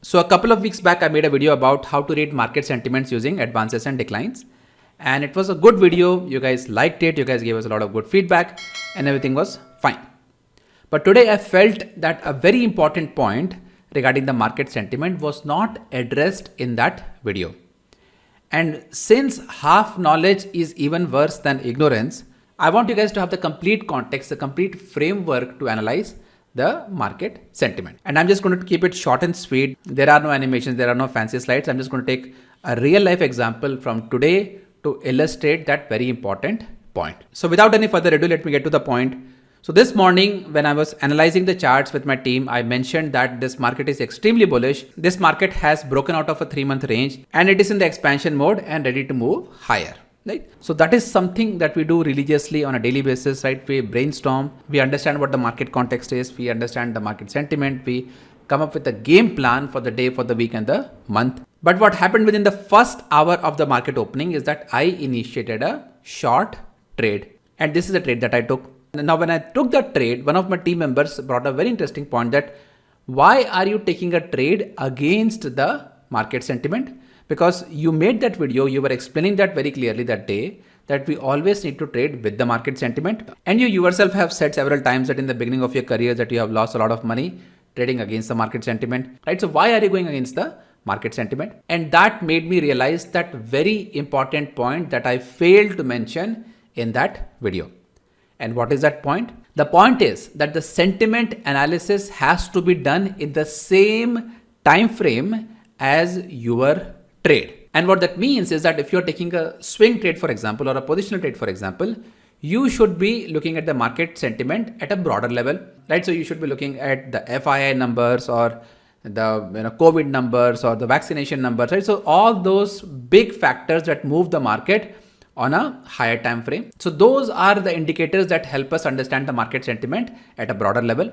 So a couple of weeks back, I made a video about how to read market sentiments using advances and declines. And it was a good video. You guys liked it. You guys gave us a lot of good feedback and everything was fine. But today I felt that a very important point regarding the market sentiment was not addressed in that video. And since half knowledge is even worse than ignorance, I want you guys to have the complete context, the complete framework to analyze the market sentiment. And I'm just going to keep it short and sweet. There are no animations, there are no fancy slides. I'm just going to take a real life example from today to illustrate that very important point. So without any further ado, let me get to the point. So this morning, when I was analyzing the charts with my team, I mentioned that this market is extremely bullish. This market has broken out of a 3-month range and it is in the expansion mode and ready to move higher. Right? So that is something that we do religiously on a daily basis, right? We brainstorm, we understand what the market context is, we understand the market sentiment, we come up with a game plan for the day, for the week and the month. But what happened within the first hour of the market opening is that I initiated a short trade. And this is the trade that I took. Now, when I took that trade, one of my team members brought a very interesting point that why are you taking a trade against the market sentiment? Because you made that video, you were explaining that very clearly that day that we always need to trade with the market sentiment. And you yourself have said several times that in the beginning of your career that you have lost a lot of money trading against the market sentiment, right? So why are you going against the market sentiment? And that made me realize that very important point that I failed to mention in that video. And what is that point? The point is that the sentiment analysis has to be done in the same time frame as your trade. And what that means is that if you're taking a swing trade, for example, or a positional trade, for example, you should be looking at the market sentiment at a broader level, right? So you should be looking at the FII numbers or the COVID numbers or the vaccination numbers, right? So all those big factors that move the market on a higher time frame. So those are the indicators that help us understand the market sentiment at a broader level.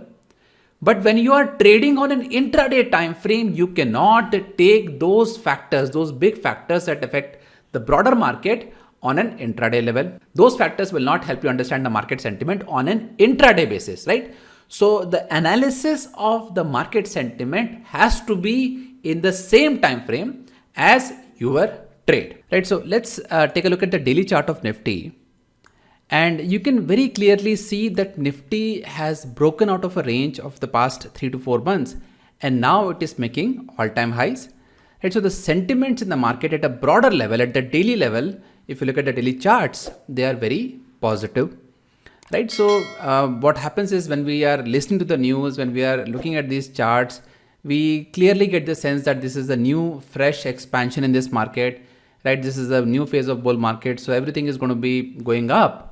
But when you are trading on an intraday time frame, you cannot take those factors, those big factors that affect the broader market on an intraday level. Those factors will not help you understand the market sentiment on an intraday basis, right? So the analysis of the market sentiment has to be in the same time frame as your trade, right? So let's take a look at the daily chart of Nifty. And you can very clearly see that Nifty has broken out of a range of the past 3 to 4 months. And now it is making all-time highs. Right? So the sentiments in the market at a broader level, at the daily level, if you look at the daily charts, they are very positive. Right? So what happens is when we are listening to the news, when we are looking at these charts, we clearly get the sense that this is a new, fresh expansion in this market. Right? This is a new phase of bull market. So everything is going to be going up.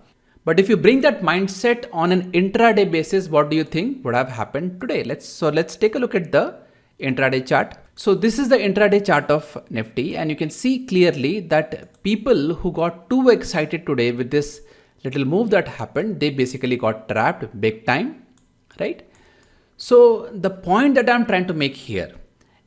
But if you bring that mindset on an intraday basis, what do you think would have happened today? Let's take a look at the intraday chart. So this is the intraday chart of Nifty, and you can see clearly that people who got too excited today with this little move that happened, they basically got trapped big time, right? So the point that I'm trying to make here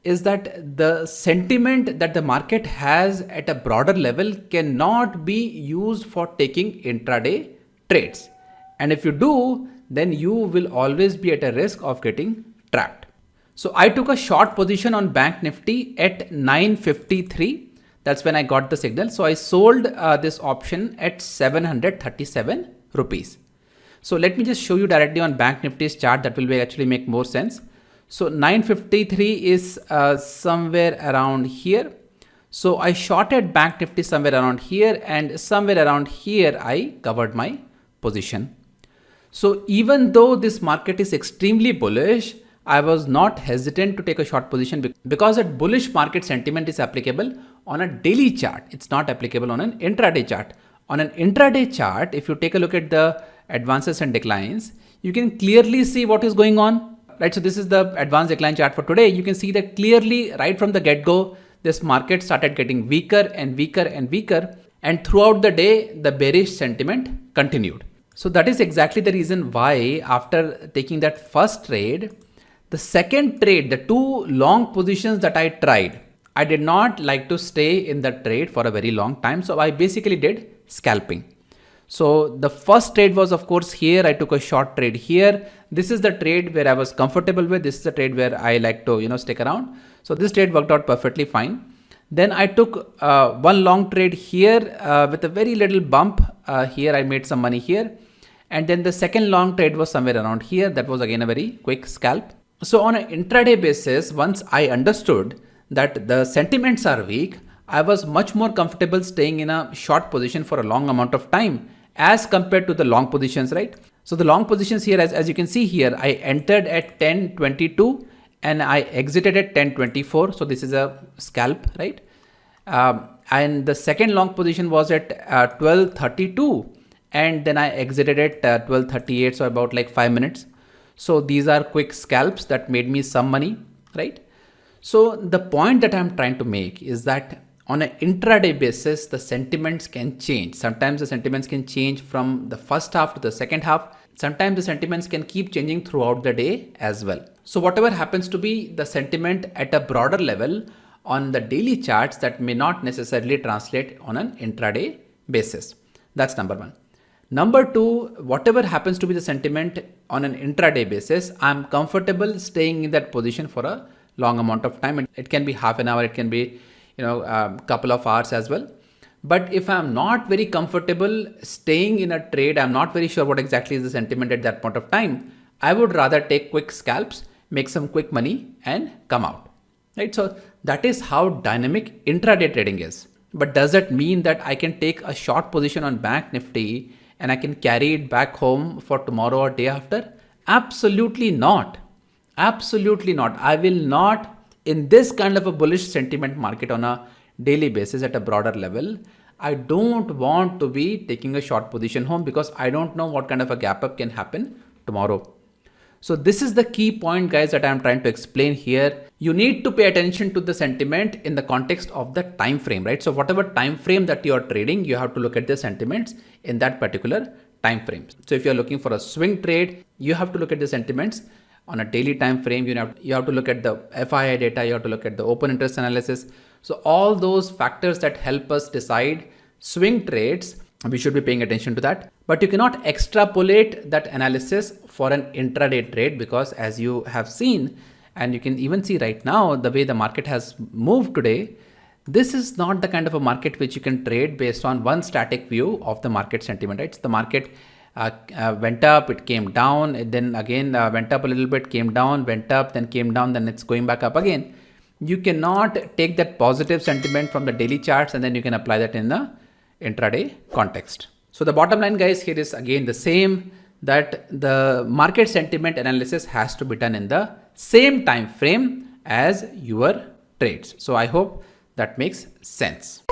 is that the sentiment that the market has at a broader level cannot be used for taking intraday trades. And if you do, then you will always be at a risk of getting trapped. So I took a short position on Bank Nifty at 953. That's when I got the signal. So I sold this option at 737 rupees. So let me just show you directly on Bank Nifty's chart. That will actually make more sense. So 953 is somewhere around here. So I shorted Bank Nifty somewhere around here, and somewhere around here I covered my position. So even though this market is extremely bullish, I was not hesitant to take a short position because that bullish market sentiment is applicable on a daily chart. It's not applicable on an intraday chart. On an intraday chart, if you take a look at the advances and declines, you can clearly see what is going on. Right, so this is the advanced decline chart for today. You can see that clearly right from the get-go, this market started getting weaker and weaker and weaker. And throughout the day, the bearish sentiment continued. So that is exactly the reason why after taking that first trade, the second trade, the 2 long positions that I tried, I did not like to stay in the trade for a very long time. So I basically did scalping. So the first trade was, of course, here. I took a short trade here. This is the trade where I was comfortable with. This is the trade where I like to, stick around. So this trade worked out perfectly fine. Then I took one long trade here with a very little bump. Here I made some money here. And then the second long trade was somewhere around here. That was again a very quick scalp. So on an intraday basis, once I understood that the sentiments are weak, I was much more comfortable staying in a short position for a long amount of time as compared to the long positions, right? So the long positions here, as you can see here, I entered at 10.22 and I exited at 10.24. So this is a scalp, right? And the second long position was at 12.32 and then I exited at 12.38. So about like 5 minutes. So these are quick scalps that made me some money, right? So the point that I'm trying to make is that on an intraday basis, the sentiments can change. Sometimes the sentiments can change from the first half to the second half. Sometimes the sentiments can keep changing throughout the day as well. So whatever happens to be the sentiment at a broader level on the daily charts, that may not necessarily translate on an intraday basis. That's number one. Number two, whatever happens to be the sentiment on an intraday basis, I'm comfortable staying in that position for a long amount of time. It can be half an hour, it can be couple of hours as well. But if I'm not very comfortable staying in a trade, I'm not very sure what exactly is the sentiment at that point of time, I would rather take quick scalps, make some quick money and come out, right? So that is how dynamic intraday trading is. But does that mean that I can take a short position on Bank Nifty and I can carry it back home for tomorrow or day after? Absolutely not. Absolutely not. I will not, in this kind of a bullish sentiment market on a daily basis at a broader level, I don't want to be taking a short position home because I don't know what kind of a gap up can happen tomorrow. So this is the key point, guys, that I'm trying to explain here. You need to pay attention to the sentiment in the context of the time frame, right? So whatever time frame that you are trading, you have to look at the sentiments in that particular time frame. So if you're looking for a swing trade, you have to look at the sentiments on a daily time frame. You have to look at the FII data, you have to look at the open interest analysis. So all those factors that help us decide swing trades, we should be paying attention to that. But you cannot extrapolate that analysis for an intraday trade, because as you have seen, and you can even see right now, the way the market has moved today, this is not the kind of a market which you can trade based on one static view of the market sentiment, right? So the market went up, it came down, it then again went up a little bit, came down, went up, then came down, then it's going back up again. You cannot take that positive sentiment from the daily charts and then you can apply that in the intraday context. So the bottom line, guys, here is again the same, that the market sentiment analysis has to be done in the same time frame as your trades. So I hope that makes sense.